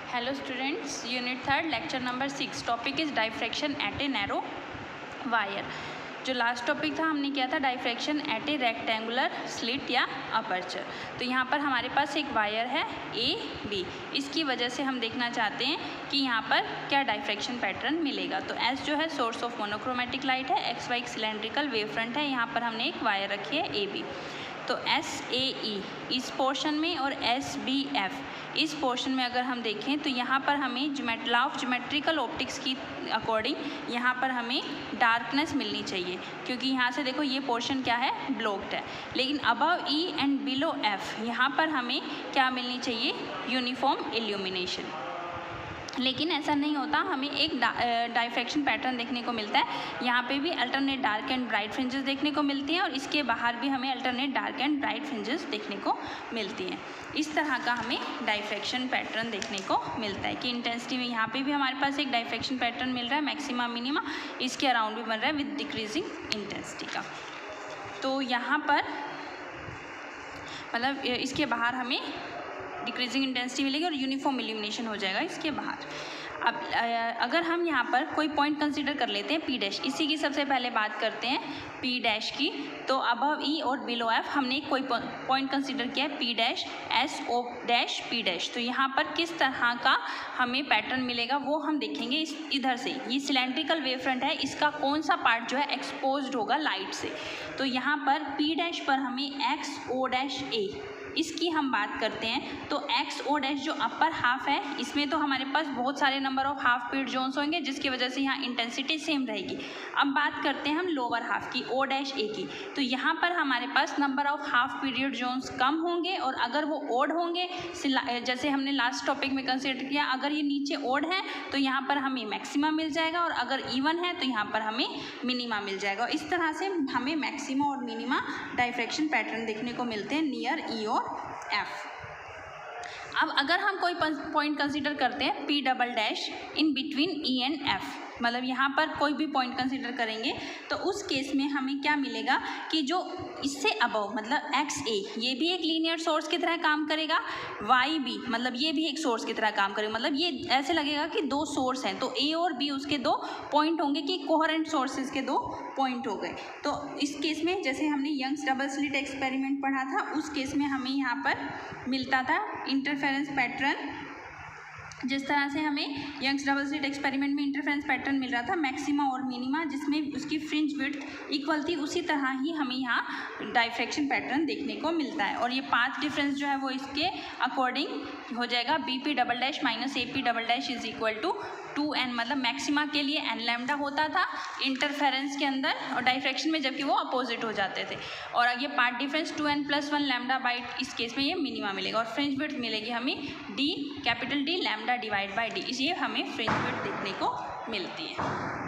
Hello students, unit 3 lecture number 6। Topic is diffraction at a narrow wire. जो last topic था हमने किया था diffraction at a rectangular slit या aperture. तो यहाँ पर हमारे पास एक वायर है ए बी, इसकी वजह से हम देखना चाहते हैं कि यहाँ पर क्या डाइफ्रैक्शन पैटर्न मिलेगा। तो एस जो है सोर्स ऑफ मोनोक्रोमेटिक लाइट है, X Y cylindrical wave front है, यहाँ पर हमने एक वायर रखी है ए बी। तो एस ए ई इस पोर्शन में और एस बी एफ इस पोर्शन में अगर हम देखें तो यहाँ पर हमें लॉ ऑफ ज्योमेट्रिकल ऑप्टिक्स की अकॉर्डिंग यहाँ पर हमें डार्कनेस मिलनी चाहिए, क्योंकि यहाँ से देखो ये पोर्शन क्या है, ब्लॉक्ड है। लेकिन above E and below F यहाँ पर हमें क्या मिलनी चाहिए, यूनिफॉर्म इल्यूमिनेशन। लेकिन ऐसा नहीं होता, हमें एक डाइफ्रैक्शन पैटर्न देखने को मिलता है। यहाँ पे भी alternate dark and bright fringes देखने को मिलती हैं और इसके बाहर भी हमें alternate dark and bright fringes देखने को मिलती हैं। इस तरह का हमें डाइफ्रैक्शन पैटर्न देखने को मिलता है कि इंटेंसिटी में यहाँ पे भी हमारे पास एक डाइफ्रैक्शन पैटर्न मिल रहा है, मैक्सिमा मिनिमा इसके अराउंड भी बन रहा है विद डिक्रीजिंग इंटेंसिटी का। तो यहाँ पर मतलब इसके बाहर हमें डिक्रीजिंग इंटेंसिटी मिलेगी और यूनिफॉर्म इल्यूमिनेशन हो जाएगा इसके बाहर। अब अगर हम यहाँ पर कोई पॉइंट कंसीडर कर लेते हैं पी डैश, इसी की सबसे पहले बात करते हैं पी डैश की। तो अबव ई और बिलो एफ हमने कोई पॉइंट कंसीडर किया है P dash, S O dash, P dash. तो यहाँ पर किस तरह का हमें पैटर्न मिलेगा वो हम देखेंगे। इधर से ये सिलेंड्रिकल वेव फ्रंट है, इसका कौन सा पार्ट जो है एक्सपोज्ड होगा लाइट से। तो यहाँ पर पी डैश पर हमें एक्स ओ डैश ए इसकी हम बात करते हैं। तो एक्स ओ डैश जो अपर हाफ है, इसमें तो हमारे पास बहुत सारे number of half period zones होंगे जिसकी वजह से यहाँ इंटेंसिटी सेम रहेगी। अब बात करते हैं हम लोअर हाफ की, ओ डैश ए की। तो यहाँ पर हमारे पास number of half period zones कम होंगे और अगर वो ओड होंगे, जैसे हमने लास्ट टॉपिक में कंसिडर किया, अगर ये नीचे ओड है तो यहाँ पर हमें मैक्सिमा मिल जाएगा और अगर इवन है तो यहाँ पर हमें मिनिमा मिल जाएगा। इस तरह से हमें मैक्सिमा और मिनिमा डाइफ्रैक्शन पैटर्न देखने को मिलते हैं नियर ई और एफ। अब अगर हम कोई पॉइंट कंसीडर करते हैं P double dash in between E and F, मतलब यहाँ पर कोई भी पॉइंट कंसीडर करेंगे तो उस केस में हमें क्या मिलेगा कि जो इससे अबव मतलब एक्स ए ये भी एक लीनियर सोर्स की तरह काम करेगा, वाई बी मतलब ये भी एक सोर्स की तरह काम करेगा। मतलब ये ऐसे लगेगा कि दो सोर्स हैं, तो ए और बी उसके दो पॉइंट होंगे कि कोहेरेंट सोर्सेज के दो पॉइंट हो गए। तो इस केस में जैसे हमने यंग्स डबल स्लिट एक्सपेरिमेंट पढ़ा था, उस केस में हमें यहाँ पर मिलता था इंटरफेरेंस पैटर्न। जिस तरह से हमें यंग्स डबल स्लिट एक्सपेरिमेंट में इंटरफेरेंस पैटर्न मिल रहा था मैक्सिमा और मिनिमा, जिसमें उसकी फ्रिंज विड्थ इक्वल थी, उसी तरह ही हमें यहाँ डाइफ्रैक्शन पैटर्न देखने को मिलता है। और ये पाथ डिफरेंस जो है वो इसके अकॉर्डिंग हो जाएगा B P double dash minus A P double dash is equal to 2n। मतलब मैक्सिमा के लिए n लैम्डा होता था इंटरफेरेंस के अंदर और डाइफ्रैक्शन में, जबकि वो अपोजिट हो जाते थे। और ये path difference 2n + 1 lambda by, इस केस में ये मिनिमा मिलेगा। और फ्रिंज विड्थ मिलेगी हमें D capital D lambda divide by D, ये हमें फ्रिंज विड्थ देखने को मिलती है।